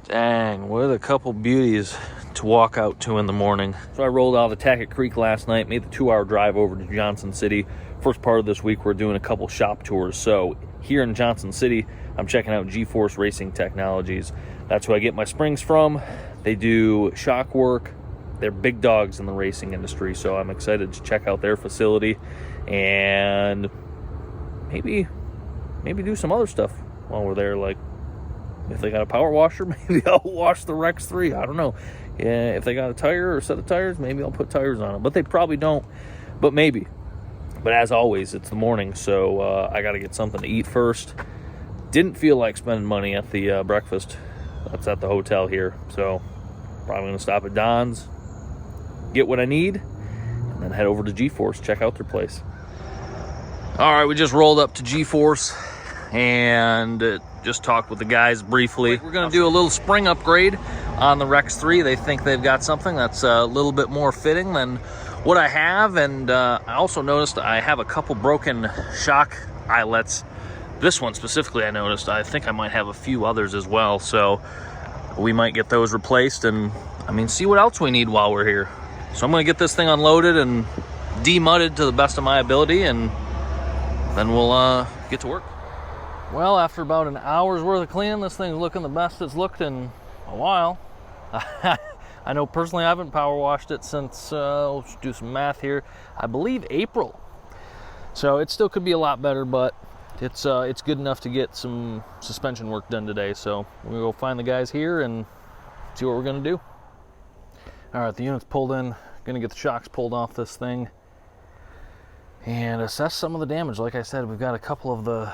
Dang, what a couple beauties to walk out to in the morning. So I rolled out of Tackett Creek last night, made the 2-hour drive over to Johnson City. First part of this week, we're doing a couple shop tours. So here in Johnson City, I'm checking out GForce Racing Technologies. That's who I get my springs from. They do shock work. They're big dogs in the racing industry, so I'm excited to check out their facility and maybe do some other stuff while we're there. Like, if they got a power washer, maybe I'll wash the Rex 3. I don't know. Yeah, if they got a tire or a set of tires, maybe I'll put tires on them. But they probably don't, but maybe. But as always, it's the morning, so I got to get something to eat first. Didn't feel like spending money at the breakfast that's at the hotel here, so probably going to stop at Don's, get what I need, and then head over to GForce, check out their place. All right, we just rolled up to GForce and just talked with the guys briefly. We're going to do a little spring upgrade on the Rex 3. They think they've got something that's a little bit more fitting than what I have, and I also noticed I have a couple broken shock eyelets. This one specifically I noticed. I think I might have a few others as well, so we might get those replaced and, see what else we need while we're here. So I'm going to get this thing unloaded and demudded to the best of my ability, and then we'll get to work. Well, after about an hour's worth of cleaning, this thing's looking the best it's looked in a while. I know personally I haven't power washed it since, let's do some math here, I believe April. So it still could be a lot better, but it's good enough to get some suspension work done today. So we're gonna go find the guys here and see what we're gonna do. All right, the unit's pulled in. Gonna get the shocks pulled off this thing and assess some of the damage. Like I said, we've got a couple of the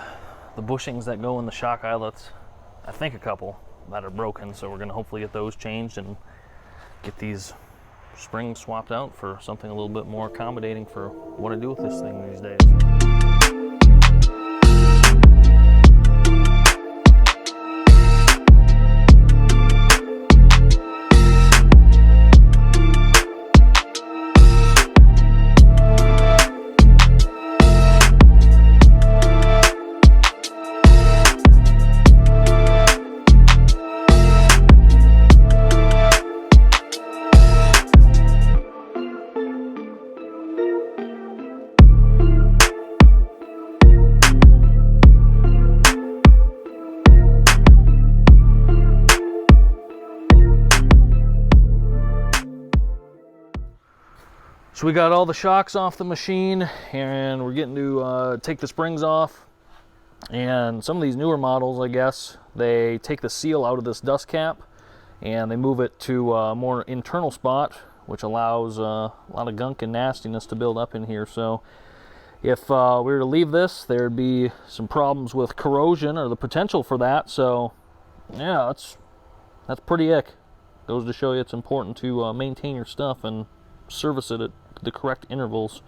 bushings that go in the shock eyelets. I think a couple that are broken, so we're gonna hopefully get those changed and get these springs swapped out for something a little bit more accommodating for what I do with this thing these days. So we got all the shocks off the machine, and we're getting to take the springs off. And some of these newer models, I guess, they take the seal out of this dust cap and they move it to a more internal spot, which allows a lot of gunk and nastiness to build up in here. So if we were to leave this, there'd be some problems with corrosion, or the potential for that. So yeah, that's pretty ick. Goes to show you it's important to maintain your stuff and service it at the correct intervals.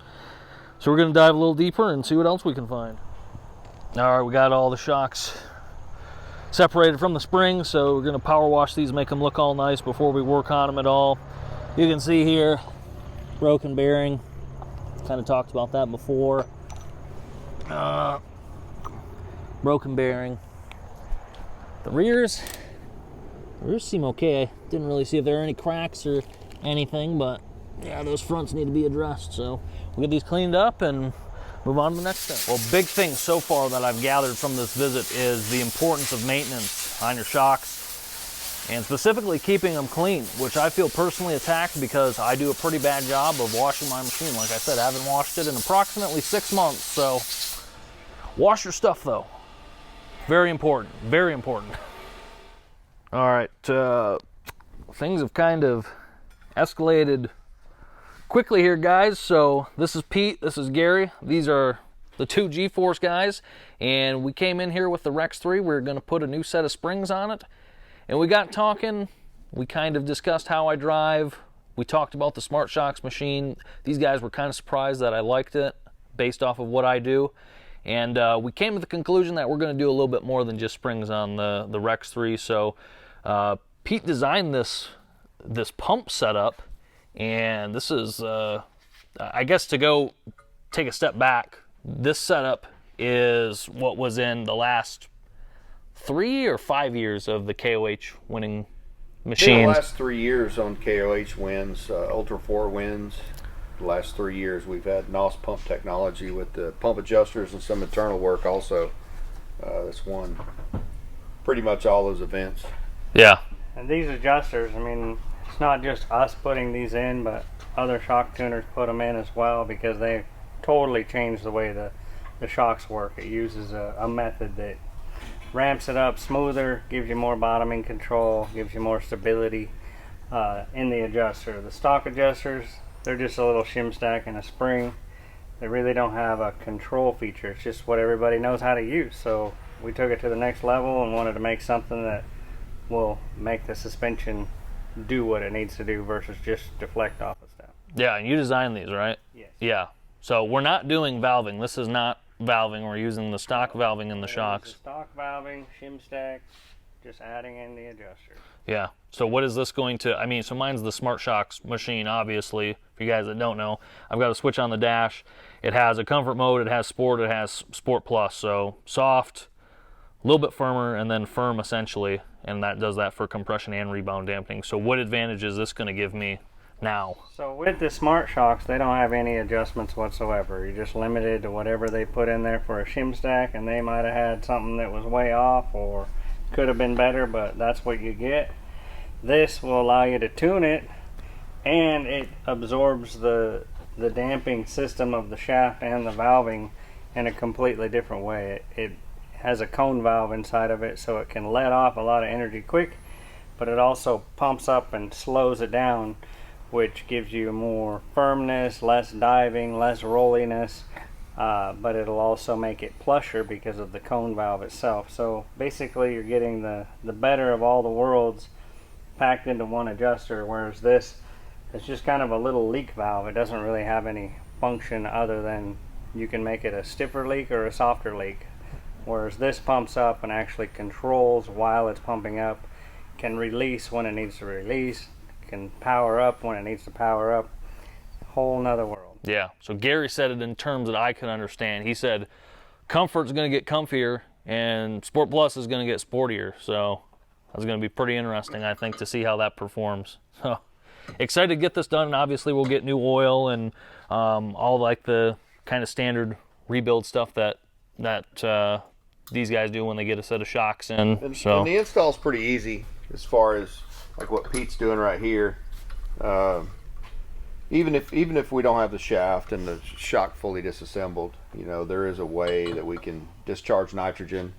So we're going to dive a little deeper and see what else we can find. All right, we got all the shocks separated from the springs, so we're going to power wash these, make them look all nice before we work on them at all. You can see here, broken bearing. Kind of talked about that before. Broken bearing. The rears seem okay. I didn't really see if there are any cracks or anything, but yeah, those fronts need to be addressed. So we'll get these cleaned up and move on to the next step. Well, big thing so far that I've gathered from this visit is the importance of maintenance on your shocks, and specifically keeping them clean, which I feel personally attacked because I do a pretty bad job of washing my machine. Like I said, I haven't washed it in approximately 6 months. So wash your stuff though. Very important, very important. All right, things have kind of escalated quickly here, guys. So this is Pete, this is Gary. These are the two GForce guys, and we came in here with the Rex 3. We're going to put a new set of springs on it, and we got talking. We kind of discussed how I drive. We talked about the Smart Shocks machine. These guys were kind of surprised that I liked it based off of what I do, and we came to the conclusion that we're going to do a little bit more than just springs on the Rex 3. So Pete designed this pump setup. And this is, I guess, to go take a step back, this setup is what was in the last 3 or 5 years of the KOH winning The machines. last 3 years on KOH wins, Ultra 4 wins. The last 3 years we've had NOST pump technology with the pump adjusters and some internal work also. That's won pretty much all those events. Yeah. And these adjusters, I mean, it's not just us putting these in, but other shock tuners put them in as well, because they totally change the way the shocks work. It uses a method that ramps it up smoother, gives you more bottoming control, gives you more stability in the adjuster. The stock adjusters, they're just a little shim stack and a spring. They really don't have a control feature. It's just what everybody knows how to use. So we took it to the next level and wanted to make something that will make the suspension do what it needs to do versus just deflect off of stuff. Yeah, and you designed these, right? Yes. Yeah. So we're not doing valving. This is not valving. We're using the stock valving in the shocks. Stock valving, shim stack, just adding in the adjuster. Yeah. So what is this going to, I mean, so mine's the Smart Shocks machine, obviously. For you guys that don't know, I've got a switch on the dash. It has a comfort mode, it has sport, it has sport plus. So soft, a little bit firmer, and then firm essentially. And that does that for compression and rebound dampening. So what advantage is this going to give me now? So with the Smart Shocks, they don't have any adjustments whatsoever. You're just limited to whatever they put in there for a shim stack, and they might have had something that was way off or could have been better, but that's what you get. This will allow you to tune it, and it absorbs the damping system of the shaft and the valving in a completely different way. It has a cone valve inside of it, so it can let off a lot of energy quick, but it also pumps up and slows it down, which gives you more firmness, less diving, less rolliness, but it'll also make it plusher because of the cone valve itself. So basically you're getting the better of all the worlds packed into one adjuster, whereas this is just kind of a little leak valve. It doesn't really have any function other than you can make it a stiffer leak or a softer leak, whereas this pumps up and actually controls while it's pumping up, can release when it needs to release, can power up when it needs to power up. Whole nother world. Yeah. So Gary said it in terms that I could understand. He said comfort's going to get comfier and Sport Plus is going to get sportier. So that's going to be pretty interesting, I think, to see how that performs. So excited to get this done. And obviously we'll get new oil and all like the kind of standard rebuild stuff that these guys do when they get a set of shocks in. And so the install's pretty easy as far as like what Pete's doing right here. Even if we don't have the shaft and the shock fully disassembled, you know, there is a way that we can discharge nitrogen.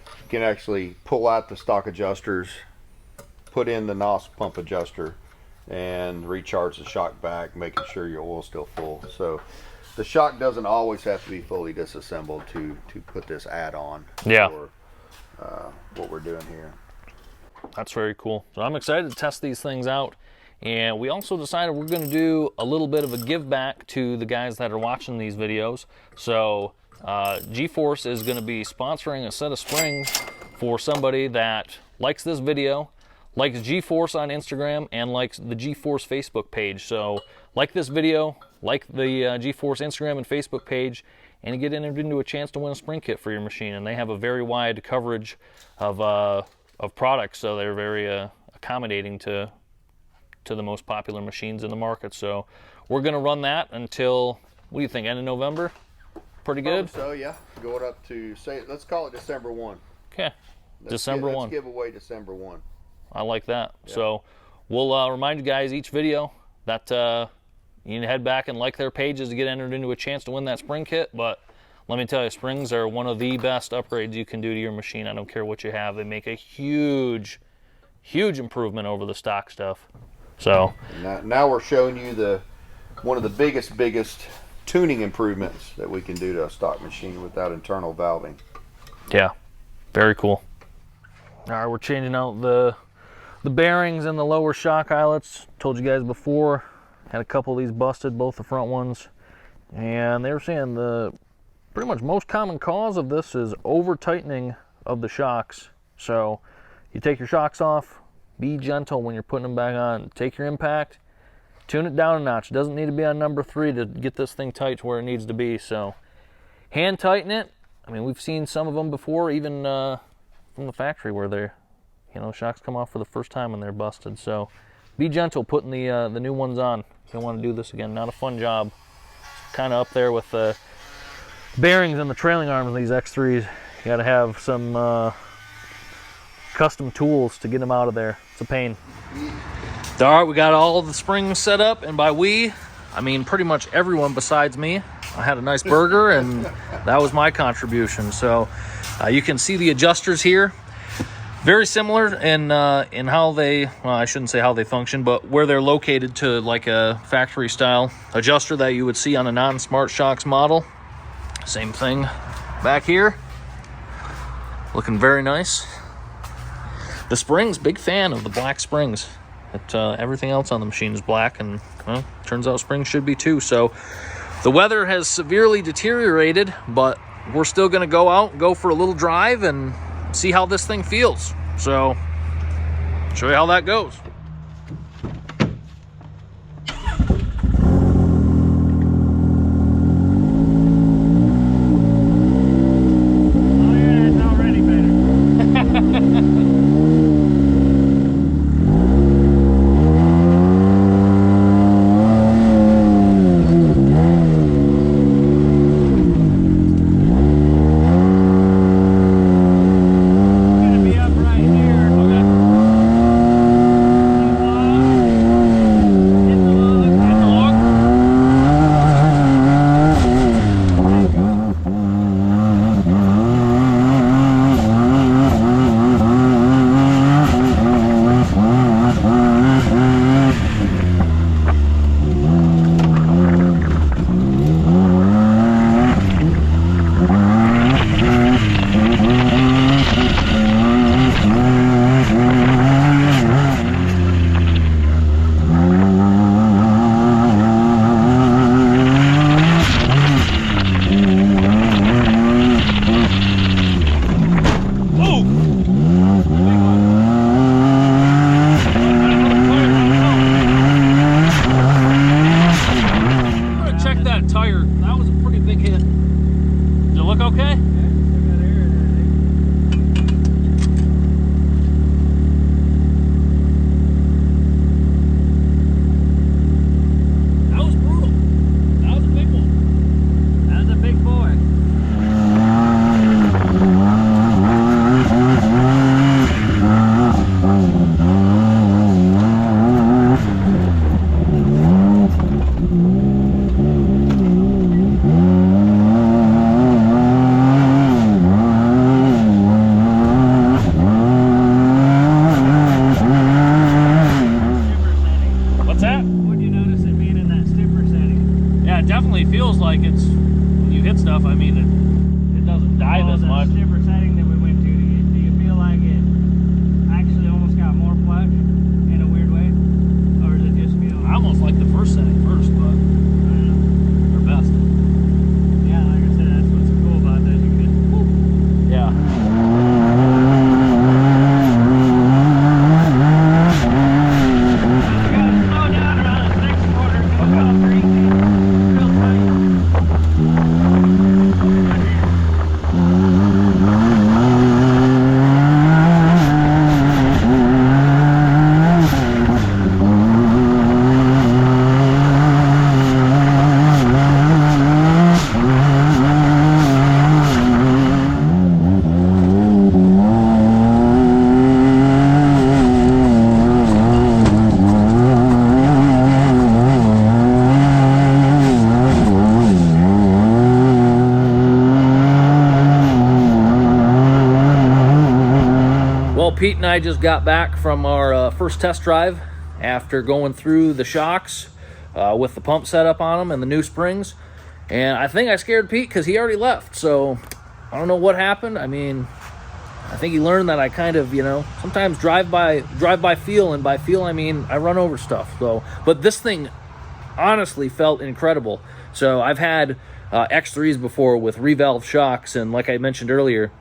You can actually pull out the stock adjusters, put in the NOST pump adjuster, and recharge the shock back, making sure your oil's still full. So the shock doesn't always have to be fully disassembled to put this add-on for what we're doing here. that's very cool. So I'm excited to test these things out. And we also decided we're going to do a little bit of a give back to the guys that are watching these videos. So GForce is going to be sponsoring a set of springs for somebody that likes this video, likes GForce on Instagram, and likes the GForce Facebook page. So like this video, like the GForce Instagram and Facebook page, and you get entered into a chance to win a spring kit for your machine. And they have a very wide coverage of products, so they're very accommodating to the most popular machines in the market. So we're going to run that until, what do you think, end of November? Pretty good? So yeah, going up to, say, let's call it December 1. Okay, December 1. Let's give away December 1. I like that. Yeah. So we'll remind you guys each video that you can head back and like their pages to get entered into a chance to win that spring kit. But let me tell you, springs are one of the best upgrades you can do to your machine. I don't care what you have. They make a huge improvement over the stock stuff. So now we're showing you one of the biggest tuning improvements that we can do to a stock machine without internal valving. yeah, very cool. All right, we're changing out the bearings and the lower shock eyelets. Told you guys before, had a couple of these busted, both the front ones, and they were saying the pretty much most common cause of this is over tightening of the shocks. So you take your shocks off, be gentle when you're putting them back on. Take your impact, tune it down a notch. It doesn't need to be on number 3 to get this thing tight to where it needs to be. So hand tighten it. I mean, we've seen some of them before, even from the factory where they're, you know, shocks come off for the first time and they're busted. So be gentle putting the new ones on. You don't want to do this again. Not a fun job. Kind of up there with the bearings and the trailing arms of these X3s. You got to have some custom tools to get them out of there. It's a pain. All right, we got all of the springs set up, and by we, I mean pretty much everyone besides me. I had a nice burger, and that was my contribution. So you can see the adjusters here. Very similar in how they, well, I shouldn't say how they function, but where they're located to like a factory style adjuster that you would see on a non-Smart Shocks model. Same thing back here. Looking very nice. The springs, big fan of the black springs. But everything else on the machine is black, and well, turns out springs should be too. So the weather has severely deteriorated, but we're still going to go out and go for a little drive and see how this thing feels. So show you how that goes. Pete and I just got back from our first test drive after going through the shocks with the pump setup on them and the new springs. And I think I scared Pete because he already left. So I don't know what happened. I mean, I think he learned that I kind of, you know, sometimes drive by feel, and by feel I mean I run over stuff. So, but this thing honestly felt incredible. So I've had X3s before with revalve shocks, and like I mentioned earlier,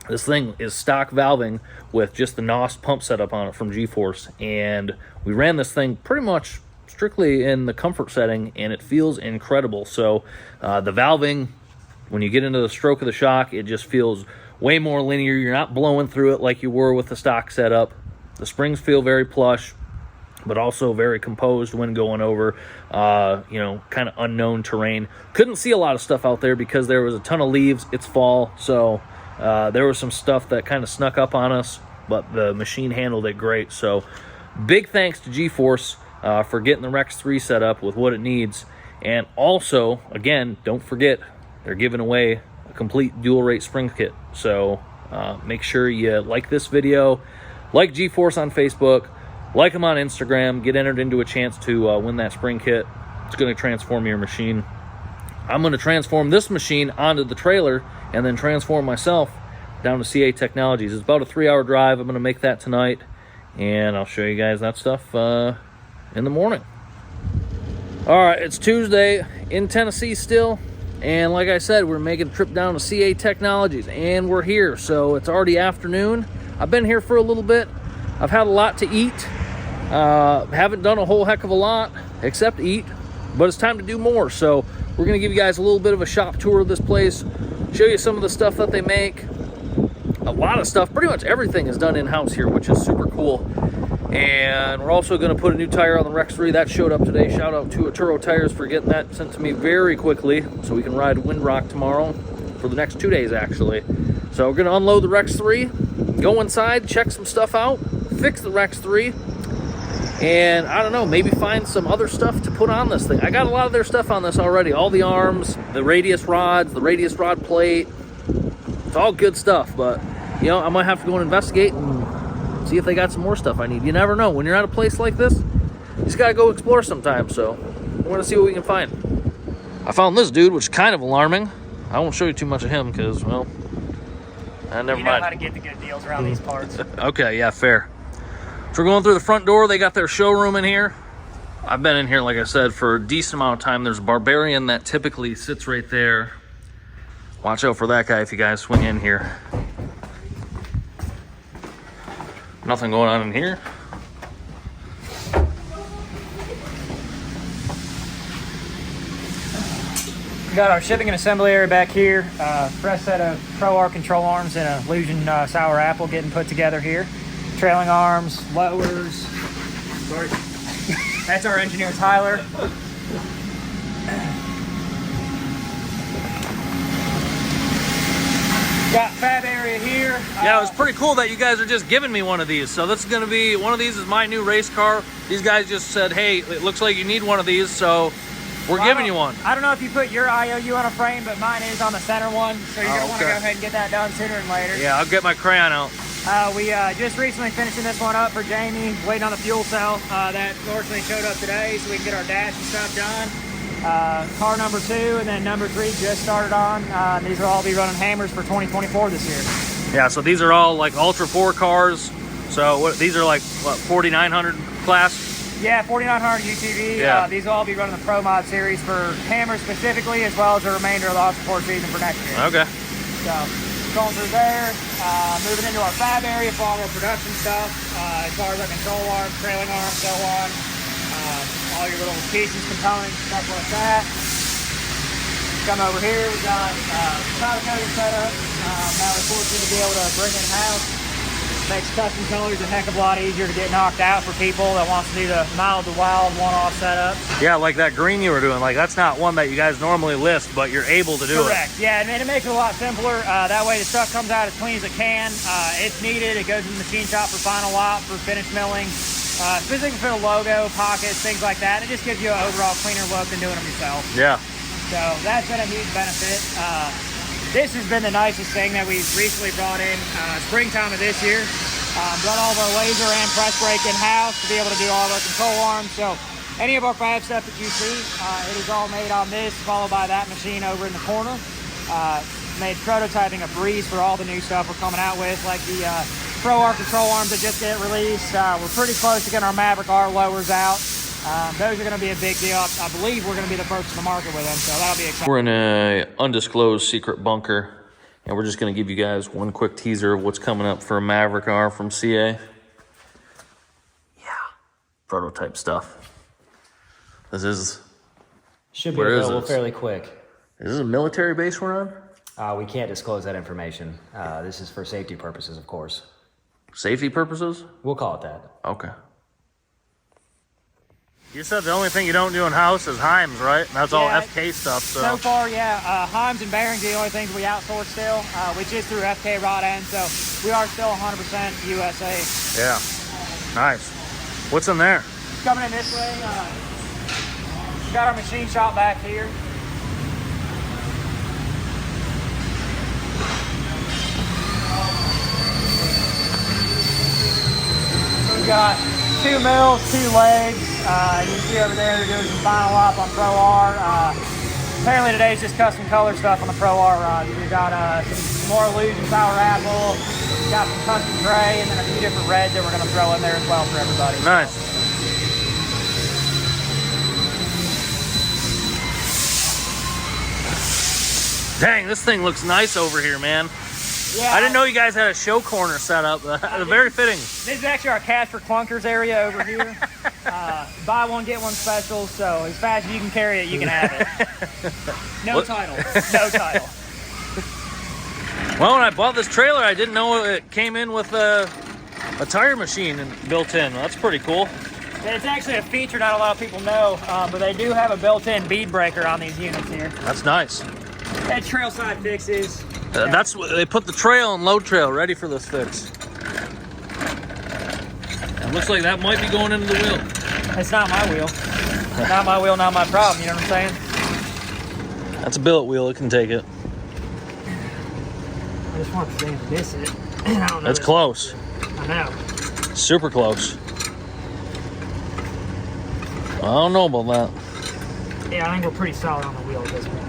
this thing is stock valving with just the NOST pump setup on it from GForce, and we ran this thing pretty much strictly in the comfort setting, and it feels incredible. So the valving, when you get into the stroke of the shock, it just feels way more linear. You're not blowing through it like you were with the stock setup. The springs feel very plush, but also very composed when going over, you know, kind of unknown terrain. Couldn't see a lot of stuff out there because there was a ton of leaves. It's fall, so there was some stuff that kind of snuck up on us, but the machine handled it great. So big thanks to GForce for getting the Rex 3 set up with what it needs. And also, again, don't forget, they're giving away a complete dual rate spring kit. So make sure you like this video, like GForce on Facebook, like them on Instagram, get entered into a chance to win that spring kit. It's going to transform your machine. I'm going to transform this machine onto the trailer and then transform myself down to CA Technologies. It's about a 3-hour drive. I'm going to make that tonight, and I'll show you guys that stuff in the morning. All right, it's Tuesday in Tennessee still, and like I said, we're making a trip down to CA Technologies, and we're here. So it's already afternoon. I've been here for a little bit. I've had a lot to eat. Haven't done a whole heck of a lot except eat, but it's time to do more. So we're going to give you guys a little bit of a shop tour of this place, show you some of the stuff that they make. A lot of stuff, pretty much everything is done in-house here, which is super cool. And we're also going to put a new tire on the Rex 3. That showed up today. Shout out to Aturo Tires for getting that sent to me very quickly so we can ride Windrock tomorrow for the next 2 days, actually. So we're going to unload the Rex 3, go inside, check some stuff out, fix the Rex 3, and I don't know, maybe find some other stuff to put on this thing. I got a lot of their stuff on this already. All the arms, the radius rods, the radius rod plate. It's all good stuff, but, you know, I might have to go and investigate and see if they got some more stuff I need. You never know. When you're at a place like this, you just got to go explore sometimes. So we're going to see what we can find. I found this dude, which is kind of alarming. I won't show you too much of him because, well, never mind. You know how to get the good deals around these parts. Okay, yeah, fair. So we're going through the front door. They got their showroom in here. I've been in here, like I said, for a decent amount of time. There's a Barbarian that typically sits right there. Watch out for that guy if you guys swing in here. Nothing going on in here. We got our shipping and assembly area back here. Fresh set of Pro R control arms and a Illusion Sour Apple getting put together here. Trailing arms, lowers. Sorry. That's our engineer Tyler. Got fab area here. Yeah, it was pretty cool that you guys are just giving me one of these. So this is going to be, one of these is my new race car. These guys just said, hey, it looks like you need one of these, so we're giving you one. I don't know if you put your IOU on a frame, but mine is on the center one. So you're going to want to go ahead and get that done sooner than later. Yeah, I'll get my crayon out. We just recently finishing this one up for Jamie, waiting on the fuel cell. That fortunately showed up today, so we can get our dash and stuff done. Car number 2 and then number 3 just started on. These will all be running hammers for 2024 this year. Yeah, so these are all like Ultra 4 cars. So what, these are like, what, 4900 class? Yeah, 4900 UTV. Yeah. These will all be running the Pro Mod series for hammers specifically, as well as the remainder of the Ultra 4 season for next year. Okay. So going through there, moving into our fab area for all our production stuff, as far as our control arms, trailing arms, so on. All your little pieces, components, stuff like that. Come over here, we got powder coating set up. Now we're fortunate to be able to bring in-house. Makes custom colors a heck of a lot easier to get knocked out for people that wants to do the mild to wild one-off setup. Yeah, like that green you were doing. Like, that's not one that you guys normally list, but you're able to do it. Correct. Yeah, and it makes it a lot simpler. That way the stuff comes out as clean as it can. It's needed. It goes in the machine shop for final lot, for finish milling. Specifically for the logo, pockets, things like that. It just gives you an overall cleaner look than doing them yourself. Yeah. So that's been a huge benefit. This has been the nicest thing that we've recently brought in springtime of this year. Brought all of our laser and press brake in-house to be able to do all of our control arms. So any of our fab stuff that you see, it is all made on this, followed by that machine over in the corner. Made prototyping a breeze for all the new stuff we're coming out with, like the Pro R control arms that just get released. We're pretty close to getting our Maverick R lowers out. Those are going to be a big deal. I believe we're going to be the first in the market with them, so that'll be exciting. We're in an undisclosed secret bunker, and we're just going to give you guys one quick teaser of what's coming up for a Maverick R from CA. Yeah, prototype stuff. This is... Should be Where is available this? fairly quick. Is this a military base we're on? We can't disclose that information. This is for safety purposes, of course. Safety purposes? We'll call it that. Okay. You said the only thing you don't do in house is Heims, right? That's all Yeah, FK stuff. So far, yeah. Heims and bearings are the only things we outsource still. We just threw FK rod end, so we are still 100% USA. Yeah. Nice. What's in there? Coming in this way, got our machine shop back here. We've got 2 mills, 2 legs. You see over there, they're doing some final up on Pro R. Apparently today's just custom color stuff on the Pro R rod. We've got some more illusion power apple, got some custom gray, and then a few different reds that we're going to throw in there as well for everybody. Nice. Dang, this thing looks nice over here, man. Yeah, I didn't know you guys had a show corner set up. Very fitting. This is actually our cash for clunkers area over here. Buy one, get one special, so as fast as you can carry it, you can have it. No title. No title. Well, when I bought this trailer, I didn't know it came in with a tire machine built in. That's pretty cool. It's actually a feature not a lot of people know, but they do have a built-in bead breaker on these units here. That's nice. And trail side fixes. That's what they put the trail and load trail ready for this fix. It looks like that might be going into the wheel. It's not my wheel. Not my wheel, not my problem, you know what I'm saying? That's a billet wheel, it can take it. I just want to miss it. I don't know. That's close. I know. Super close. I don't know about that. Yeah, I think we're pretty solid on the wheel at this point.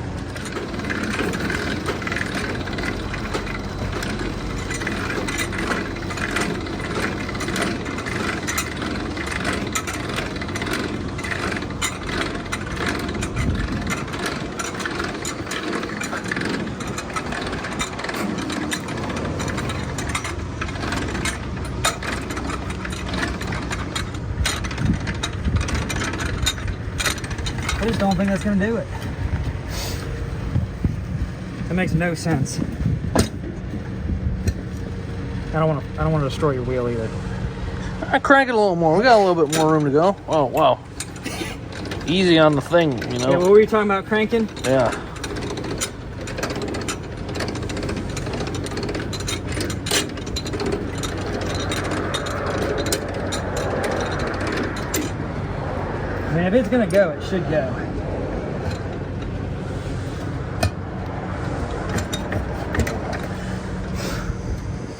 I just don't think that's gonna do it. That makes no sense. I don't want to destroy your wheel either. I crank it a little more. We got a little bit more room to go. Oh wow. Easy on the thing, you know. Yeah, what were you talking about, cranking? Yeah. I mean, if it's gonna go, it should go.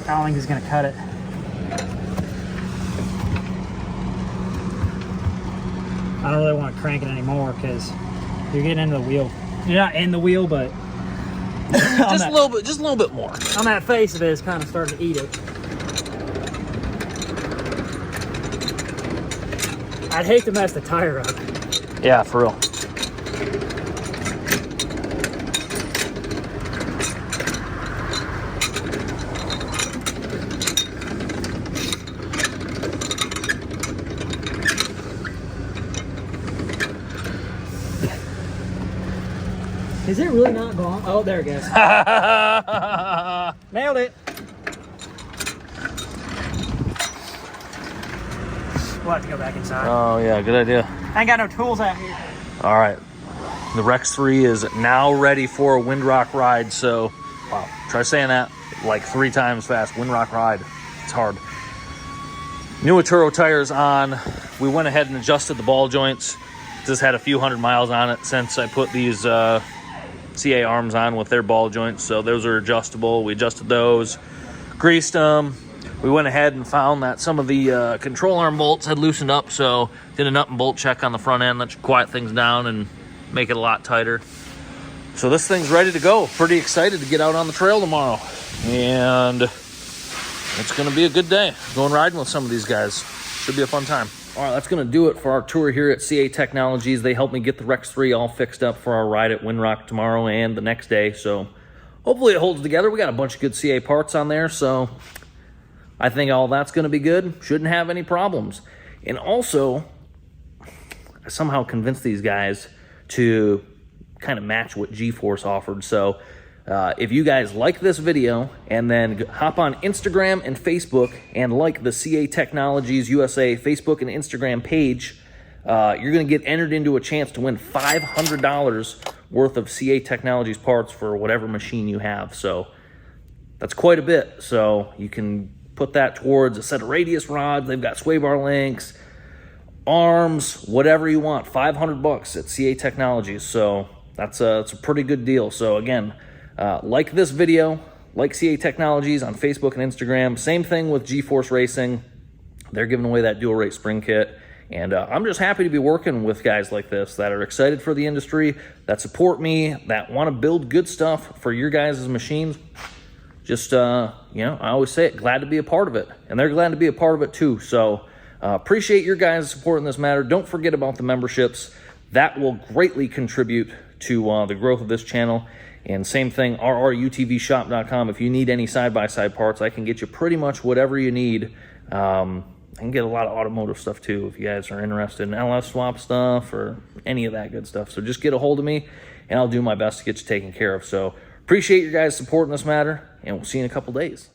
I don't think he's gonna cut it. I don't really want to crank it anymore because you're getting into the wheel. You're not in the wheel, but just a little bit more. on that face of it, it's kind of starting to eat it. I'd hate to mess the tire up. Yeah, for real. Is it really not gone? Oh, there it goes. Nailed it. We'll have to go back inside. Oh yeah, good idea. I ain't got no tools out here. All right, the Rex 3 is now ready for a Windrock ride. So, wow, try saying that like 3 times fast. Windrock ride, it's hard. New Atturo tires on. We went ahead and adjusted the ball joints. Just had a few hundred miles on it since I put these CA arms on with their ball joints. So those are adjustable. We adjusted those, greased them. We went ahead and found that some of the control arm bolts had loosened up, so did a nut and bolt check on the front end. That should quiet things down and make it a lot tighter. So this thing's ready to go. Pretty excited to get out on the trail tomorrow. And it's going to be a good day. Going riding with some of these guys. Should be a fun time. All right, that's going to do it for our tour here at CA Technologies. They helped me get the Rex 3 all fixed up for our ride at Windrock tomorrow and the next day. So hopefully it holds together. We got a bunch of good CA parts on there, so I think all that's going to be good. Shouldn't have any problems. And also, I somehow convinced these guys to kind of match what GForce offered. So If you guys like this video, and then hop on Instagram and Facebook and like the CA Technologies USA Facebook and Instagram page, you're going to get entered into a chance to win $500 worth of CA Technologies parts for whatever machine you have. So that's quite a bit. So you can put that towards a set of radius rods. They've got sway bar links, arms, whatever you want. $500 at CA Technologies. So it's a pretty good deal. So again, like this video, like CA Technologies on Facebook and Instagram. Same thing with GForce Racing. They're giving away that dual rate spring kit. And I'm just happy to be working with guys like this that are excited for the industry, that support me, that want to build good stuff for your guys' machines. Just, I always say it, glad to be a part of it. And they're glad to be a part of it too. So appreciate your guys' support in this matter. Don't forget about the memberships. That will greatly contribute to the growth of this channel. And same thing, rrutvshop.com. If you need any side-by-side parts, I can get you pretty much whatever you need. I can get a lot of automotive stuff too if you guys are interested in LS swap stuff or any of that good stuff. So just get a hold of me and I'll do my best to get you taken care of. So appreciate your guys' support in this matter, and we'll see you in a couple days.